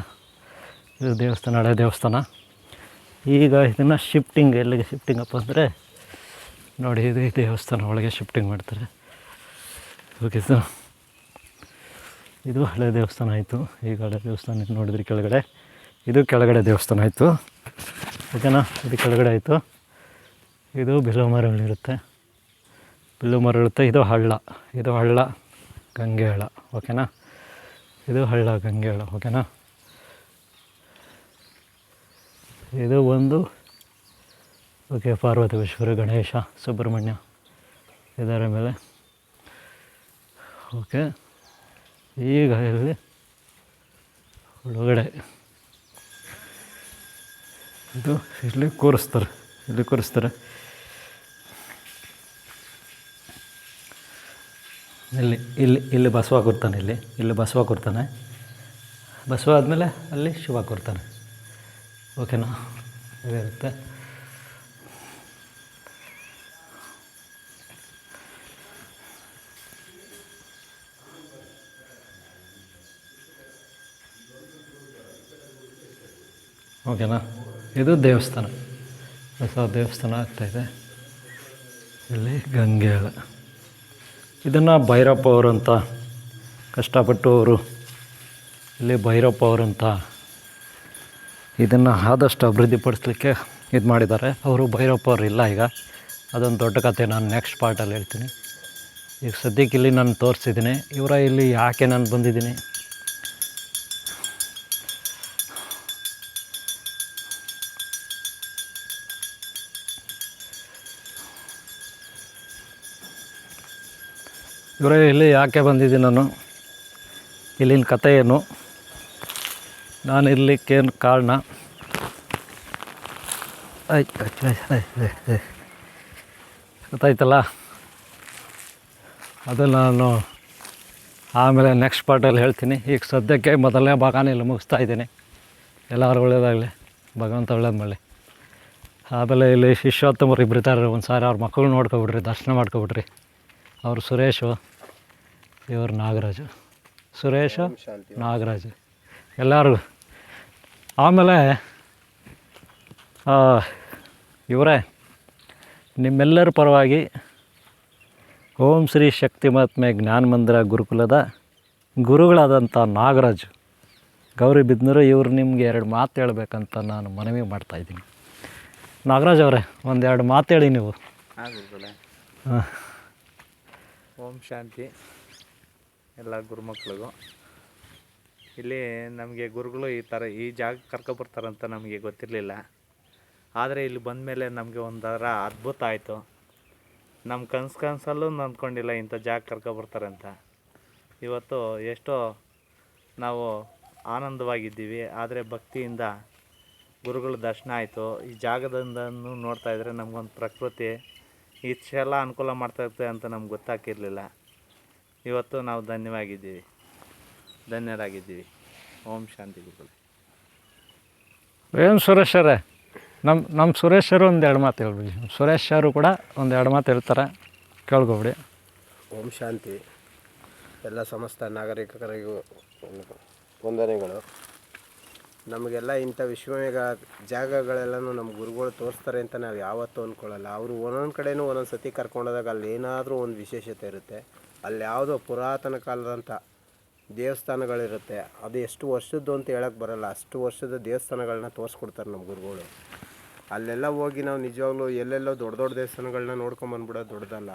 ಇದು ದೇವಸ್ಥಾನ, ಹಳೆ ದೇವಸ್ಥಾನ. ಈಗ ಇದನ್ನು ಎಲ್ಲಿಗೆ ಶಿಫ್ಟಿಂಗಪ್ಪ ಅಂದರೆ, ನೋಡಿ, ಇದು ದೇವಸ್ಥಾನ ಒಳಗೆ ಶಿಫ್ಟಿಂಗ್ ಮಾಡ್ತಾರೆ. ಓಕೆ ಸರ್, ಇದು ಹಳೆ ದೇವಸ್ಥಾನ ಆಯಿತು. ಈಗ ಹಳೆ ದೇವಸ್ಥಾನ ನೋಡಿದ್ರಿ ಕೆಳಗಡೆ, ಇದು ಕೆಳಗಡೆ ದೇವಸ್ಥಾನ ಆಯಿತು. ಓಕೆನಾ? ಇದು ಕೆಳಗಡೆ ಆಯಿತು. ಇದು ಬಿಲ್ವ ಮರಗಳಿರುತ್ತೆ, ಇದು ಹಳ್ಳ, ಗಂಗೆ ಹಳ್ಳ. ಓಕೆನಾ? ಇದು ಹಳ್ಳ, ಗಂಗೆ ಹಳ್ಳ. ಓಕೆನಾ? ಇದು ಒಂದು ಓಕೆ, ಪಾರ್ವತಿ, ವಿಶ್ವರ, ಗಣೇಶ, ಸುಬ್ರಹ್ಮಣ್ಯ ಇದರ ಮೇಲೆ. ಓಕೆ, ಈಗ ಇಲ್ಲಿ ಒಳಗಡೆ ಇದು ಇಲ್ಲಿ ಕೂರಿಸ್ತಾರೆ. ಇಲ್ಲಿ ಬಸವ ಕೂರ್ತಾನೆ. ಇಲ್ಲಿ ಬಸವ ಕೂರ್ತಾನೆ. ಬಸವ ಆದಮೇಲೆ ಅಲ್ಲಿ ಶಿವ ಕೂರ್ತಾನೆ. ಓಕೆನಾ? ಇರುತ್ತೆ. ಓಕೆನಾ? ಇದು ದೇವಸ್ಥಾನ, ಹೊಸ ದೇವಸ್ಥಾನ ಆಗ್ತಾಯಿದೆ. ಇಲ್ಲಿ ಗಂಗೆಳ, ಇದನ್ನು ಭೈರಪ್ಪ ಅವರು ಅಂತ ಕಷ್ಟಪಟ್ಟು ಅವರು ಇಲ್ಲಿ ಭೈರಪ್ಪ ಅವರಂತ ಇದನ್ನು ಆದಷ್ಟು ಅಭಿವೃದ್ಧಿಪಡಿಸ್ಲಿಕ್ಕೆ ಇದು ಮಾಡಿದ್ದಾರೆ. ಅವರು ಭೈರಪ್ಪ ಅವರು ಇಲ್ಲ ಈಗ, ಅದೊಂದು ದೊಡ್ಡ ಕಥೆ ನಾನು ನೆಕ್ಸ್ಟ್ ಪಾರ್ಟಲ್ಲಿ ಹೇಳ್ತೀನಿ. ಈಗ ಸದ್ಯಕ್ಕೆ ಇಲ್ಲಿ ನಾನು ತೋರಿಸಿದ್ದೀನಿ ಇವರ ಇಲ್ಲಿ ಯಾಕೆ ನಾನು ಬಂದಿದ್ದೀನಿ. ಇವರೇ ಇಲ್ಲಿ ಯಾಕೆ ಬಂದಿದ್ದೀನಿ ನಾನು, ಇಲ್ಲಿನ ಕಥೆ ಏನು, ನಾನು ಇರಲಿಕ್ಕೇನು ಕಾರಣ. ಗೊತ್ತಾಯ್ತಲ್ಲ, ಅದು ನಾನು ಆಮೇಲೆ ನೆಕ್ಸ್ಟ್ ಪಾರ್ಟಲ್ಲಿ ಹೇಳ್ತೀನಿ. ಈಗ ಸದ್ಯಕ್ಕೆ ಮೊದಲನೇ ಭಾಗನ ಇಲ್ಲಿ ಮುಗಿಸ್ತಾ ಇದ್ದೀನಿ. ಎಲ್ಲರೂ ಒಳ್ಳೇದಾಗಲಿ, ಭಗವಂತ ಒಳ್ಳೇದು ಮಾಡಲಿ. ಆಮೇಲೆ ಇಲ್ಲಿ ಶಿಷ್ಯೋತ್ತಮರು ಇಬ್ಬರು ಇದ್ದಾರೆ, ಒಂದು ಸಾರಿ ಅವ್ರ ಮಕ್ಕಳು ನೋಡ್ಕೊಬಿಡ್ರಿ, ದರ್ಶನ ಮಾಡ್ಕೊಬಿಡ್ರಿ. ಅವರು ಸುರೇಶು, ಇವರು ನಾಗರಾಜು, ಸುರೇಶ ನಾಗರಾಜು ಎಲ್ಲರಿಗೂ. ಆಮೇಲೆ ಇವರೇ ನಿಮ್ಮೆಲ್ಲರ ಪರವಾಗಿ ಓಂ ಶ್ರೀ ಶಕ್ತಿ ಮಹಾತ್ಮೆ ಜ್ಞಾನ ಮಂದಿರ ಗುರುಕುಲದ ಗುರುಗಳಾದಂಥ ನಾಗರಾಜು ಗೌರಿಬಿದನೂರು, ಇವರು ನಿಮಗೆ 2 ಮಾತು ಹೇಳಬೇಕಂತ ನಾನು ಮನವಿ ಮಾಡ್ತಾಯಿದ್ದೀನಿ. ನಾಗರಾಜ್ ಅವರೇ, 1-2 ಮಾತು ಹೇಳಿ ನೀವು. ಹಾಂ. ಓಂ ಶಾಂತಿ ಎಲ್ಲ ಗುರುಮಕ್ಳಿಗೂ. ಇಲ್ಲಿ ನಮಗೆ ಗುರುಗಳು ಈ ಥರ ಈ ಜಾಗ ಕರ್ಕೊಬರ್ತಾರಂತ ನಮಗೆ ಗೊತ್ತಿರಲಿಲ್ಲ. ಆದರೆ ಇಲ್ಲಿ ಬಂದ ಮೇಲೆ ನಮಗೆ ಒಂಥರ ಅದ್ಭುತ ಆಯಿತು. ನಮ್ಮ ಕನಸಲ್ಲೂ ಅಂದ್ಕೊಂಡಿಲ್ಲ ಇಂಥ ಜಾಗ ಕರ್ಕೊಬರ್ತಾರೆ ಅಂತ. ಇವತ್ತು ಎಷ್ಟೋ ನಾವು ಆನಂದವಾಗಿದ್ದೀವಿ. ಆದರೆ ಭಕ್ತಿಯಿಂದ ಗುರುಗಳ ದರ್ಶನ ಆಯಿತು. ಈ ಜಾಗದಿಂದನೂ ನೋಡ್ತಾಯಿದ್ರೆ ನಮಗೊಂದು ಪ್ರಕೃತಿ ಇಷ್ಟೆಲ್ಲ ಅನುಕೂಲ ಮಾಡ್ತಾಯಿರ್ತದೆ ಅಂತ ನಮ್ಗೆ ಗೊತ್ತಾಗಿರಲಿಲ್ಲ. ಇವತ್ತು ನಾವು ಧನ್ಯರಾಗಿದ್ದೀವಿ. ಓಂ ಶಾಂತಿ ಗುರುಗಳು. ಏನು ಸುರೇಶರೇ, ನಮ್ಮ ಸುರೇಶರು 1-2 ಮಾತು ಹೇಳ್ಬಿಡಿ. ಸುರೇಶ್ ಅವರು ಕೂಡ 1-2 ಮಾತು ಹೇಳ್ತಾರೆ, ಕೇಳ್ಕೊಬಿಡಿ. ಓಂ ಶಾಂತಿ. ಎಲ್ಲ ಸಮಸ್ತ ನಾಗರಿಕರಿಗೂ ವಂದನೆಗಳು. ನಮಗೆಲ್ಲ ಇಂಥ ವಿಶ್ವಮೇಘ ಜಾಗಗಳೆಲ್ಲನೂ ನಮ್ಮ ಗುರುಗಳು ತೋರಿಸ್ತಾರೆ ಅಂತ ನಾವು ಯಾವತ್ತೂ ಅಂದ್ಕೊಳ್ಳಲ್ಲ. ಅವರು ಒಂದೊಂದು ಕಡೆನೂ ಒಂದೊಂದು ಸತಿ ಕರ್ಕೊಂಡೋದಾಗ ಅಲ್ಲಿ ಏನಾದರೂ ಒಂದು ವಿಶೇಷತೆ ಇರುತ್ತೆ. ಅಲ್ಲಿ ಯಾವುದೋ ಪುರಾತನ ಕಾಲದಂಥ ದೇವಸ್ಥಾನಗಳಿರುತ್ತೆ. ಅದು ಎಷ್ಟು ವರ್ಷದ್ದು ಅಂತ ಹೇಳೋಕ್ಕೆ ಬರೋಲ್ಲ, ಅಷ್ಟು ವರ್ಷದ ದೇವಸ್ಥಾನಗಳನ್ನ ತೋರಿಸ್ಕೊಡ್ತಾರೆ ನಮ್ಮ ಗುರುಗಳು. ಅಲ್ಲೆಲ್ಲ ಹೋಗಿ ನಾವು ನಿಜವಾಗ್ಲೂ ಎಲ್ಲೆಲ್ಲೋ ದೊಡ್ಡ ದೊಡ್ಡ ದೇವಸ್ಥಾನಗಳನ್ನ ನೋಡ್ಕೊಂಬಂದ್ಬಿಡೋದು ದೊಡ್ಡದಲ್ಲ.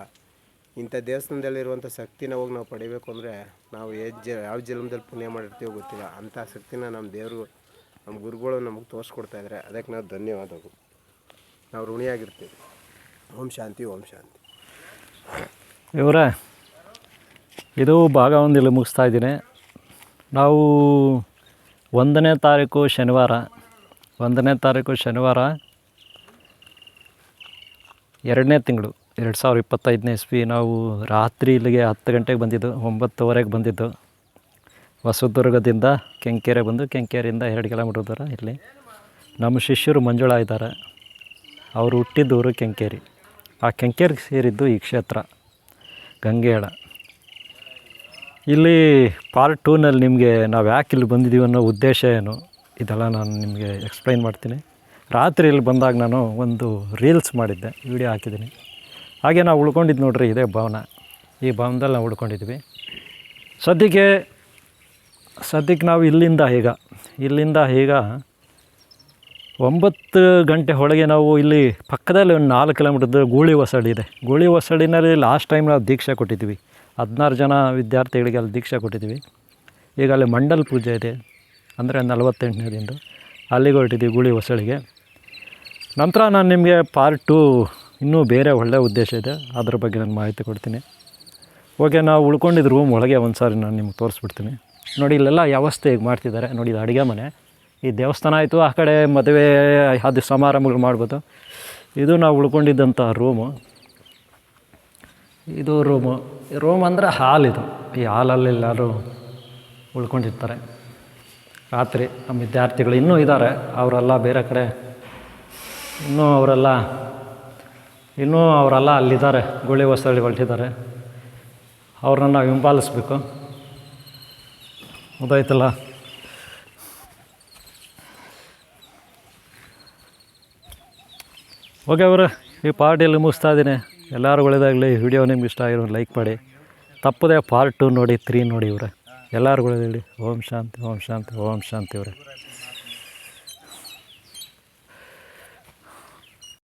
ಇಂಥ ದೇವಸ್ಥಾನದಲ್ಲಿರುವಂಥ ಶಕ್ತಿನ ಹೋಗಿ ನಾವು ಪಡಿಬೇಕು ಅಂದರೆ ನಾವು ಯಾವ ಜನ್ಮದಲ್ಲಿ ಪುಣ್ಯ ಮಾಡಿರ್ತೀವೋ ಗೊತ್ತಿಲ್ಲ. ಅಂಥ ಶಕ್ತಿನ ನಮ್ಮ ದೇವರು, ನಮ್ಮ ಗುರುಗಳು ನಮಗೆ ತೋರಿಸ್ಕೊಡ್ತಾಯಿದ್ದಾರೆ. ಅದಕ್ಕೆ ನಾವು ಧನ್ಯವಾದಗಳು, ನಾವು ಋಣಿಯಾಗಿರ್ತೀವಿ. ಓಂ ಶಾಂತಿ, ಓಂ ಶಾಂತಿ. ಇವರೇ, ಇದು ಭಾಗ 1 ಇಲ್ಲಿ ಮುಗಿಸ್ತಾ ಇದ್ದೀನಿ. ನಾವು 1ನೇ ತಾರೀಕು ಶನಿವಾರ 2ನೇ ತಿಂಗಳು 2025ನೇ ಇಸ್ವಿ ನಾವು ರಾತ್ರಿ ಇಲ್ಲಿಗೆ 10 ಗಂಟೆಗೆ ಬಂದಿದ್ದು, 9:15ಗೆ ಬಂದಿದ್ದು. ಹೊಸದುರ್ಗದಿಂದ ಕೆಂಕೆರೆ ಬಂದು, ಕೆಂಕೆರೆಯಿಂದ 2 ಕಿಲೋಮೀಟ್ರ್ ದೂರ ಇಲ್ಲಿ ನಮ್ಮ ಶಿಷ್ಯರು ಮಂಜುಳಾ ಇದ್ದಾರೆ. ಅವರು ಹುಟ್ಟಿದ್ದೂರು ಕೆಂಕೇರಿ. ಆ ಕೆಂಕೇರಿಗೆ ಸೇರಿದ್ದು ಈ ಕ್ಷೇತ್ರ ಗಂಗೆಳ. ಇಲ್ಲಿ ಪಾರ್ಟ್ 2ನಲ್ಲಿ ನಿಮಗೆ ನಾವು ಯಾಕೆ ಇಲ್ಲಿ ಬಂದಿದ್ದೀವಿ ಅನ್ನೋ ಉದ್ದೇಶ ಏನು, ಇದೆಲ್ಲ ನಾನು ನಿಮಗೆ ಎಕ್ಸ್ಪ್ಲೈನ್ ಮಾಡ್ತೀನಿ. ರಾತ್ರಿ ಇಲ್ಲಿ ಬಂದಾಗ ನಾನು ಒಂದು ರೀಲ್ಸ್ ಮಾಡಿದ್ದೆ, ವಿಡಿಯೋ ಹಾಕಿದ್ದೀನಿ. ಹಾಗೆ ನಾವು ಉಳ್ಕೊಂಡಿದ್ದು ನೋಡ್ರಿ, ಇದೇ ಭವನ. ಈ ಭವನದಲ್ಲಿ ನಾವು ಉಳ್ಕೊಂಡಿದ್ವಿ. ಸದ್ಯಕ್ಕೆ ನಾವು ಇಲ್ಲಿಂದ ಈಗ 9 ಗಂಟೆ ಒಳಗೆ ನಾವು ಇಲ್ಲಿ ಪಕ್ಕದಲ್ಲಿ ಒಂದು 4 ಕಿಲೋಮೀಟರ್ ಗೂಳಿ ಹೊಸಳ್ಳಿ ಇದೆ. ಗೂಳಿ ಹೊಸಳ್ಳಿನಲ್ಲಿ ಲಾಸ್ಟ್ ಟೈಮ್ ನಾವು ದೀಕ್ಷೆ ಕೊಟ್ಟಿದ್ವಿ. 16 ಜನ ವಿದ್ಯಾರ್ಥಿಗಳಿಗೆ ಅಲ್ಲಿ ದೀಕ್ಷೆ ಕೊಟ್ಟಿದ್ವಿ. ಈಗ ಅಲ್ಲಿ ಮಂಡಲ್ ಪೂಜೆ ಇದೆ, ಅಂದರೆ 48ನೇ ದಿನದ್ದು. ಅಲ್ಲಿಗೆ ಹೊರಟಿದ್ದೀವಿ ಗೂಳಿ ಹೊಸಳಿಗೆ. ನಂತರ ನಾನು ನಿಮಗೆ ಪಾರ್ಟ್ 2 ಇನ್ನೂ ಬೇರೆ ಒಳ್ಳೆಯ ಉದ್ದೇಶ ಇದೆ, ಅದ್ರ ಬಗ್ಗೆ ನಾನು ಮಾಹಿತಿ ಕೊಡ್ತೀನಿ. ಓಕೆ, ನಾವು ಉಳ್ಕೊಂಡಿದ್ದು ರೂಮ್ ಒಳಗೆ ಒಂದು ಸಾರಿ ನಾನು ನಿಮ್ಗೆ ತೋರಿಸ್ಬಿಡ್ತೀನಿ. ನೋಡಿ, ಇಲ್ಲೆಲ್ಲ ವ್ಯವಸ್ಥೆ ಈಗ ಮಾಡ್ತಿದ್ದಾರೆ. ನೋಡಿ, ಇದು ಅಡುಗೆ ಮನೆ. ಈ ದೇವಸ್ಥಾನ ಆಯಿತು, ಆ ಕಡೆ ಮದುವೆ ಅದು ಸಮಾರಂಭಗಳು ಮಾಡ್ಬೋದು. ಇದು ನಾವು ಉಳ್ಕೊಂಡಿದ್ದಂಥ ರೂಮು. ಇದು ರೂಮ್ ಅಂದರೆ ಹಾಲ್. ಇದು ಈ ಹಾಲಲ್ಲಿ ಎಲ್ಲರೂ ಉಳ್ಕೊಂಡಿರ್ತಾರೆ ರಾತ್ರಿ. ನಮ್ಮ ವಿದ್ಯಾರ್ಥಿಗಳು ಇನ್ನೂ ಇದ್ದಾರೆ, ಅವರೆಲ್ಲ ಬೇರೆ ಕಡೆ, ಇನ್ನೂ ಅವರೆಲ್ಲ ಅಲ್ಲಿದ್ದಾರೆ, ಗುಳಿ ಹೊಸಳ್ಳಿ ಹೊರಟಿದ್ದಾರೆ. ಅವ್ರನ್ನ ನಾವು ಹಿಂಬಾಲಿಸ್ಬೇಕು. ಗೊತ್ತಾಯ್ತಲ್ಲ. ಓಕೆ ಅವರ ಈ ಪಾರ್ಟಿಯಲ್ಲಿ ಮುಗಿಸ್ತಾ ಇದ್ದೀನಿ. ಎಲ್ಲರೂ ಒಳ್ಳೆಯದಾಗಲಿ. ವಿಡಿಯೋ ನಿಮ್ಗೆ ಇಷ್ಟ ಆಗಿರೋ ಲೈಕ್ ಮಾಡಿ. ತಪ್ಪದೆ ಪಾರ್ಟ್ 2 ನೋಡಿ, 3 ನೋಡಿ ಇವರೇ. ಎಲ್ಲರೂ ಒಳ್ಳೆಯದಾಗಲಿ. ಓಂ ಶಾಂತಿ, ಓಂ ಶಾಂತಿ, ಓಂ ಶಾಂತಿ ಇವರೇ.